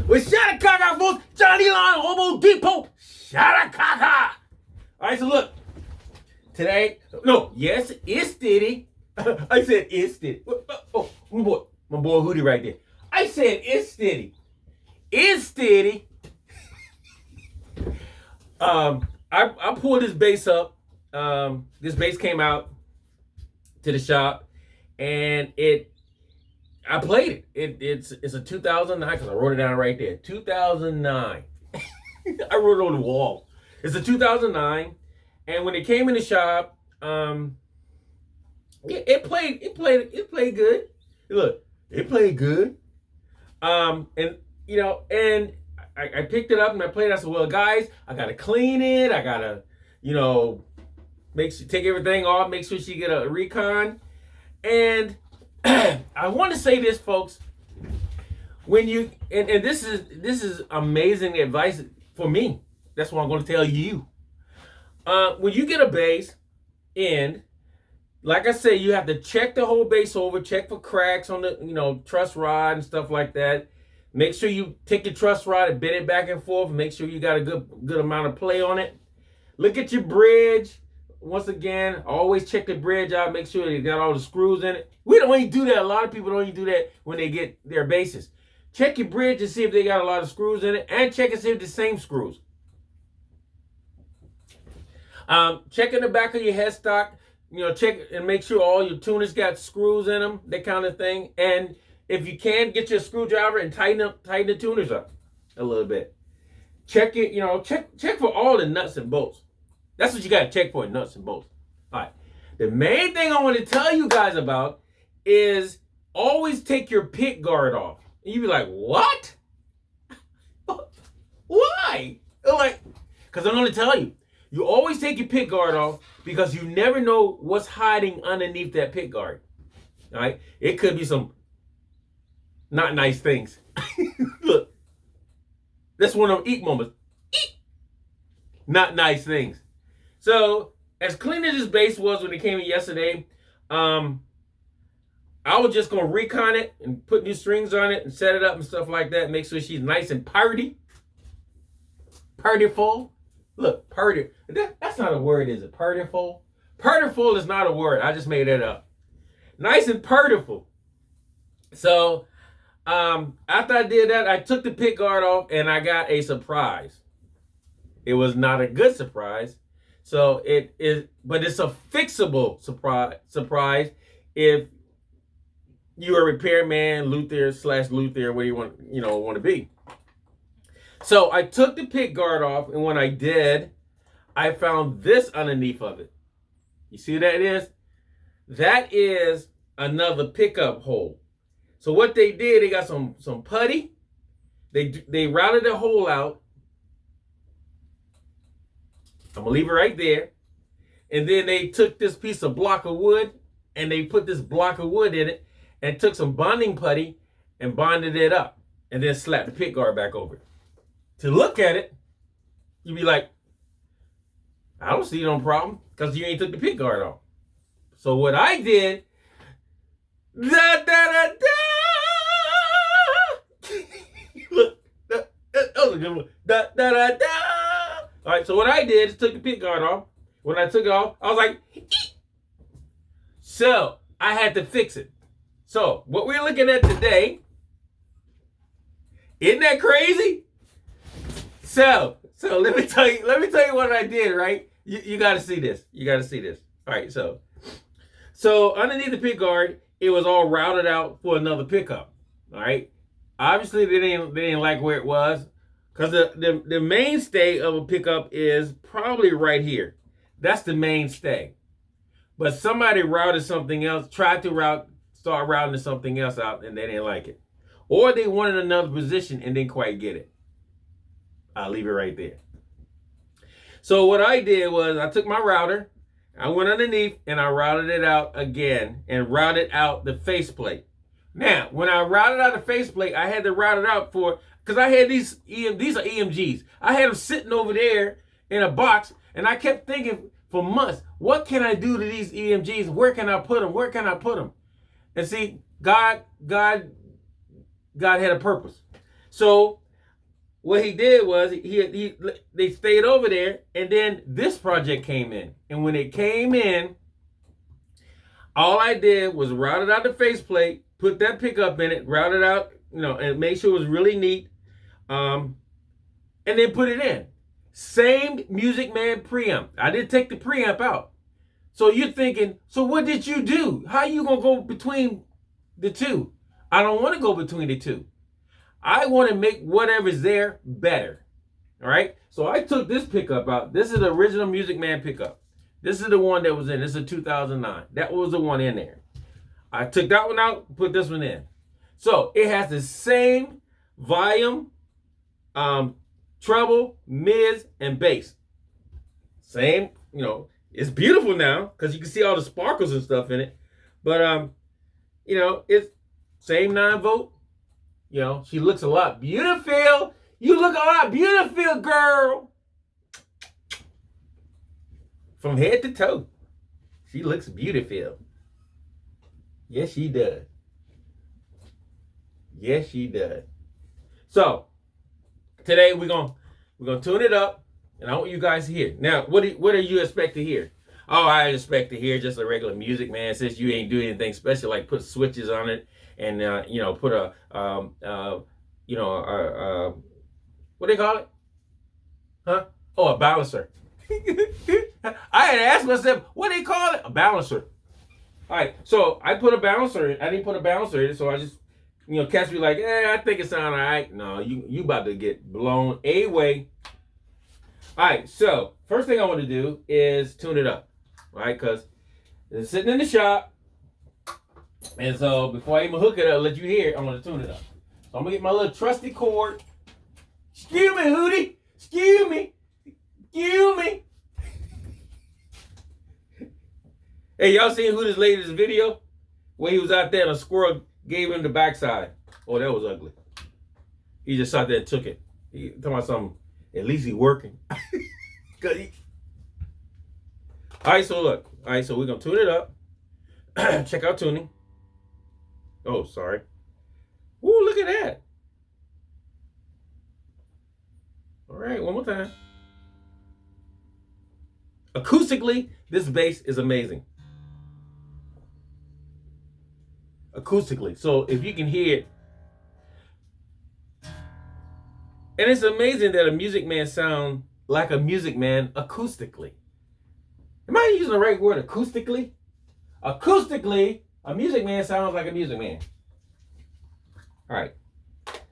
with Shadakaka folks, Johnny Line, Homo Depot, Shadakaka. All right, so look, today, no, yes, it's steady. I said it's steady. Oh, my boy Hootie right there. I said it's steady. It's steady. I pulled this bass up. This bass came out to the shop, and I played it. It's a 2009 because I wrote it down right there. 2009. I wrote it on the wall. It's a 2009, and when it came in the shop, it played good. Look, it played good. And I picked it up and I played it. I said, well, guys, I gotta clean it. I gotta, take everything off, make sure she get a recon. And I want to say this, folks. When you and this is amazing advice for me. That's what I'm going to tell you. When you get a bass in, like I said, you have to check the whole bass over, check for cracks on the truss rod and stuff like that. Make sure you take your truss rod and bend it back and forth. Make sure you got a good amount of play on it. Look at your bridge. Once again, always check the bridge out. Make sure you got all the screws in it. We don't even do that. A lot of people don't even do that when they get their basses. Check your bridge and see if they got a lot of screws in it, and check and see if the same screws. Check in the back of your headstock. Check and make sure all your tuners got screws in them, that kind of thing. And if you can, get your screwdriver and tighten the tuners up a little bit. Check it, check for all the nuts and bolts. That's what you got to check for, nuts and bolts. All right. The main thing I want to tell you guys about is always take your pick guard off. And you be like, what? Why? Because I'm going to tell you. You always take your pick guard off because you never know what's hiding underneath that pick guard. All right? It could be some not nice things. Look. That's one of them eek moments. Eek! Not nice things. So, as clean as this bass was when it came in yesterday, I was just going to recon it and put new strings on it and set it up and stuff like that. Make sure she's nice and party. Partyful. Look, party. That's not a word, is it? Partyful? Partyful is not a word. I just made that up. Nice and partyful. So, after I did that, I took the pick guard off and I got a surprise. It was not a good surprise. So but it's a fixable surprise if you're a repairman, luthier, where you want to be. So I took the pick guard off, and when I did, I found this underneath of it. You see what that is? That is another pickup hole. So what they did, they got some putty. They routed the hole out. I'm gonna leave it right there. And then they took this piece of block of wood and they put this block of wood in it and took some bonding putty and bonded it up and then slapped the pick guard back over it. To look at it, you'd be like, I don't see no problem because you ain't took the pick guard off. So what I did, look, that was a good one. All right, so what I did is took the pick guard off. When I took it off, I was like, eek! So I had to fix it. So what we're looking at today, isn't that crazy? So let me tell you what I did, right? You got to see this. You got to see this. All right, so underneath the pick guard, it was all routed out for another pickup. All right. Obviously, they didn't like where it was. Because the mainstay of a pickup is probably right here. That's the mainstay. But somebody routed something else, tried to start routing something else out, and they didn't like it. Or they wanted another position and didn't quite get it. I'll leave it right there. So what I did was I took my router, I went underneath, and I routed it out again and routed out the faceplate. Now, when I routed out the faceplate, I had to route it out because I had these are EMG'S. I had them sitting over there in a box, and I kept thinking for months, what can I do to these EMG'S? Where can I put them? Where can I put them? And see, God had a purpose. So what he did was they stayed over there, and then this project came in. And when it came in, all I did was route it out the faceplate, put that pickup in it, route it out, and make sure it was really neat, and then put it in. Same MUSICMAN preamp. I didn't take the preamp out. So you're thinking, so what did you do? How you gonna go between the two? I don't want to go between the two. I want to make whatever's there better. All right. So I took this pickup out. This is the original MUSICMAN pickup. This is the one that was in. This is a 2009. That was the one in there. I took that one out, put this one in. So it has the same volume, treble, mids, and bass. Same, it's beautiful now because you can see all the sparkles and stuff in it. But it's same 9-volt. She looks a lot beautiful. You look a lot beautiful, girl. From head to toe, she looks beautiful. Yes, she does. Yes, she does. So today we're gonna tune it up, and I want you guys to hear. Now, what do you expect to hear? Oh, I expect to hear just a regular music, man. Since you ain't doing anything special, like put switches on it, and put a what do they call it? Huh? Oh, a balancer. I had asked myself, what do they call it? A balancer. All right, so I put a balancer in. I didn't put a balancer in, so I just, catch me like, I think it sounds all right. No, you about to get blown away. All right, so first thing I want to do is tune it up, right? Because it's sitting in the shop. And so before I even hook it up, let you hear it, I'm going to tune it up. So I'm going to get my little trusty cord. Excuse me, Hootie. Excuse me. Excuse me. Hey, y'all seen Hootie's latest video? Where he was out there and a squirrel gave him the backside. Oh, that was ugly. He just sat there and took it. He talking about something. At least he working. All right, so look. All right, so we're going to tune it up. Check out tuning. Oh, sorry. Ooh, look at that. All right, one more time. Acoustically, this bass is amazing. Acoustically. So if you can hear it. And it's amazing that a MUSICMAN sounds like a MUSICMAN acoustically. Am I using the right word, acoustically? Acoustically, a MUSICMAN sounds like a MUSICMAN. All right.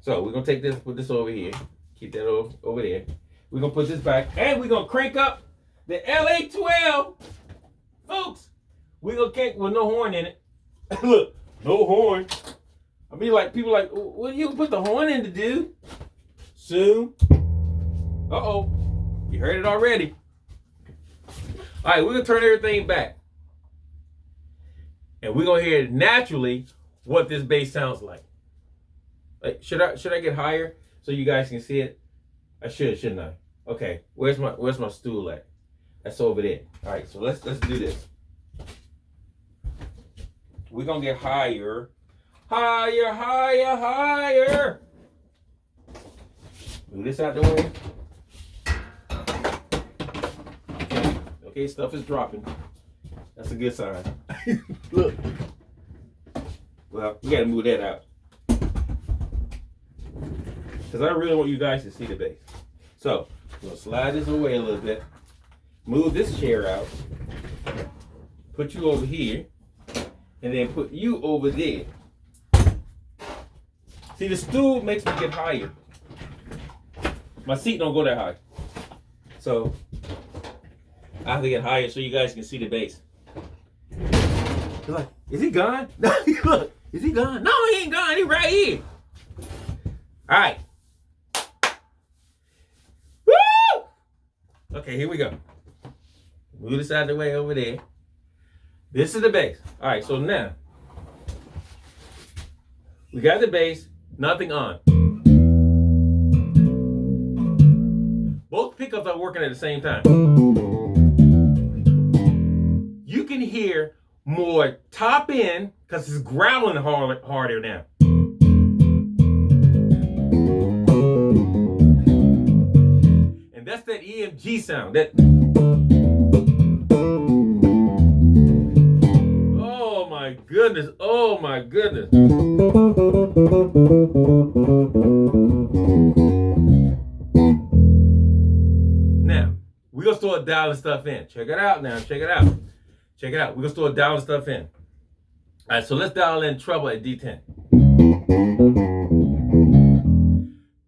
So we're going to take this, put this over here. Keep that over there. We're going to put this back. And we're going to crank up the LA12. Folks, we're going to crank with no horn in it. Look, no horn. I mean, like, people like, what are you going to put the horn in to do? Soon. Uh-oh. You heard it already. All right, we're going to turn everything back. And we're going to hear naturally what this bass sounds like. Like, should I get higher so you guys can see it? I should, shouldn't I? Okay, where's my stool at? That's over there. All right, so let's do this. We're going to get higher. Higher, higher, higher. Move this out the way. Okay, stuff is dropping. That's a good sign. Look. Well, we gotta move that out. Because I really want you guys to see the bass. So, I'm gonna slide this away a little bit. Move this chair out. Put you over here. And then put you over there. See, the stool makes me get higher. My seat don't go that high. So, I have to get higher so you guys can see the bass. You're like, is he gone? No, look, is he gone? No, he ain't gone. He right here. All right. Woo! Okay, here we go. Move this out of the way over there. This is the bass. All right, so now we got the bass, nothing on. Both pickups are working at the same time. You can hear more top end because it's growling harder now. EMG sound. That. Oh my goodness. Oh my goodness. Now, we're going to start dialing stuff in. Check it out now. Check it out. Check it out. We're going to start dialing stuff in. All right, so let's dial in treble at D10.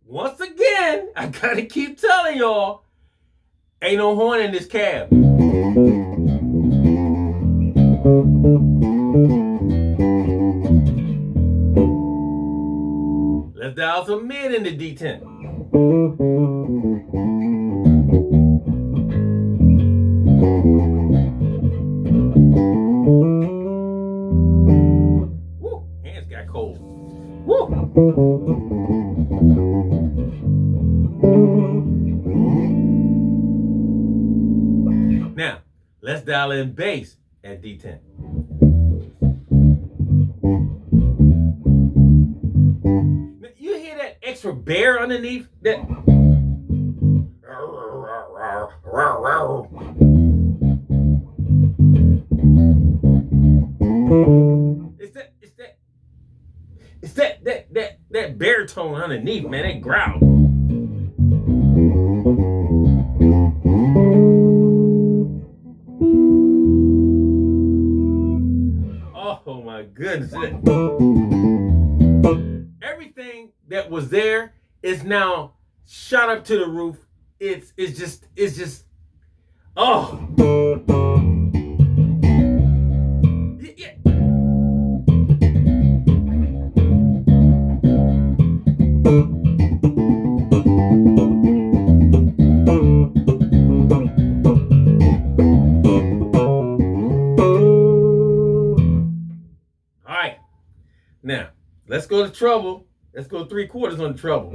Once again, I got to keep telling y'all, ain't no horn in this cab. Let's dial some mid in the D10. Woo, hands got cold. Woo. Now, let's dial in bass at D10. Now, you hear that extra bear underneath? That. It's that baritone underneath, man. That growl. Oh my goodness. Everything that was there is now shot up to the roof. It's just oh. Yeah. All right. Now, let's go to treble. Let's go 3/4 on the treble.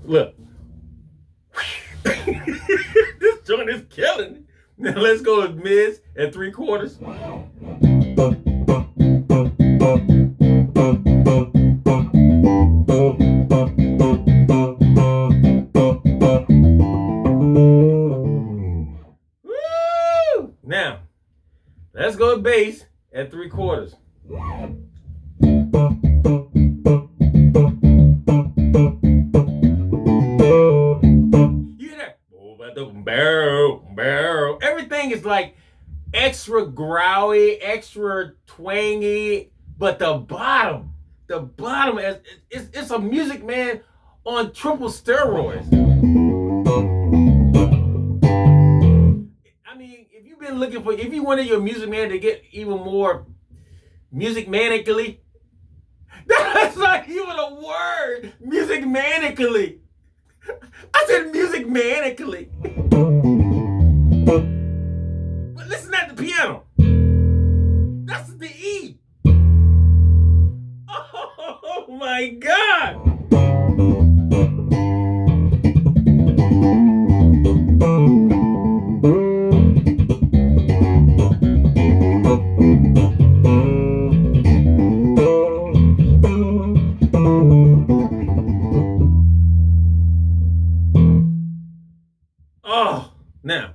Look. This joint is killing it. Now let's go with mids at 3/4. Woo! Now, let's go with bass at 3/4. Barrel. Everything is like extra growly, extra twangy, but the bottom is it's a Music Man on triple steroids. I mean, if you've been looking for, if you wanted your Music Man to get even more music manically, that's not even a word. Music manically. I said music manically. But listen at the piano. That's the E. Oh my God. Oh, now,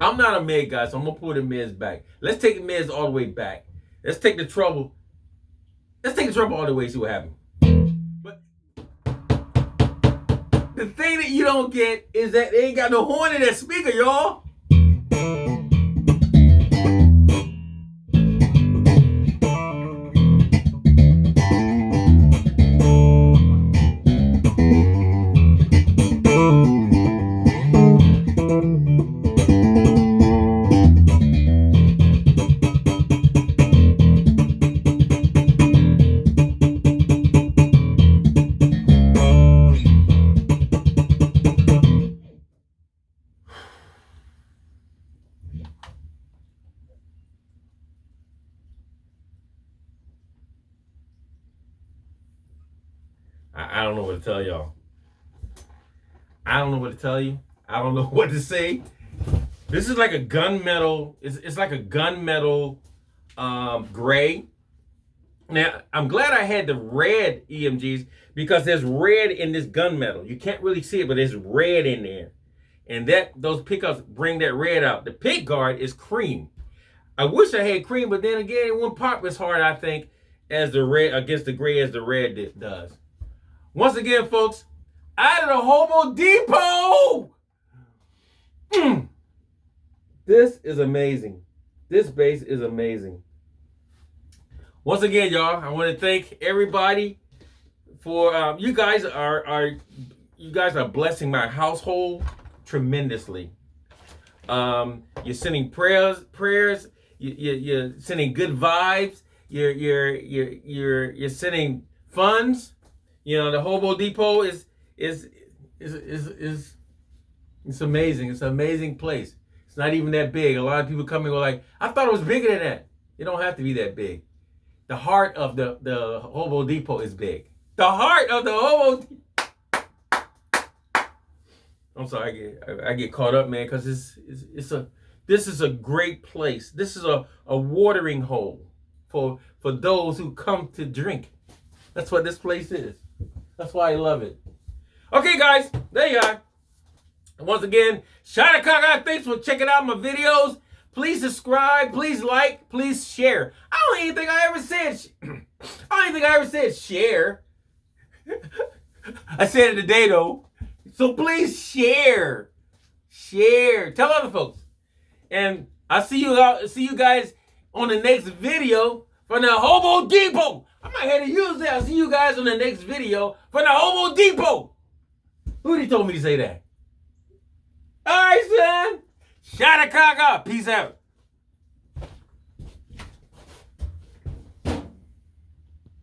I'm not a mid guy, so I'm going to pull the mids back. Let's take the mids all the way back. Let's take the treble. Let's take the treble all the way, see what happens. But the thing that you don't get is that they ain't got no horn in that speaker, y'all. I don't know what to tell y'all. I don't know what to tell you. I don't know what to say. This is like a gunmetal. It's like a gunmetal gray. Now, I'm glad I had the red EMGs because there's red in this gunmetal. You can't really see it, but there's red in there. And those pickups bring that red out. The pick guard is cream. I wish I had cream, but then again, it wouldn't pop as hard, I think, as the red against the gray as the red does. Once again, folks, out of the Hobo Depot. This is amazing. This bass is amazing. Once again, y'all, I want to thank everybody for you guys are blessing my household tremendously. You're sending prayers. You're sending good vibes. You're sending funds. You know, the Hobo Depot is it's amazing. It's an amazing place. It's not even that big. A lot of people come and go like, I thought it was bigger than that. It don't have to be that big. The heart of the Hobo Depot is big. The heart of the Hobo. I'm sorry, I get caught up, man, because this is a great place. This is a watering hole for those who come to drink. That's what this place is. That's why I love it. Okay, guys, there you are. Once again, shout out, thanks for checking out my videos. Please subscribe, please like, please share. I don't even think I ever said share. I said it today though. So please share. Share. Tell other folks. And I'll see you guys on the next video from the Hobo Depot. I might have to use that. I'll see you guys on the next video from the Hobo Depot. Who told me to say that? All right, son. Shot a cock up. Peace out.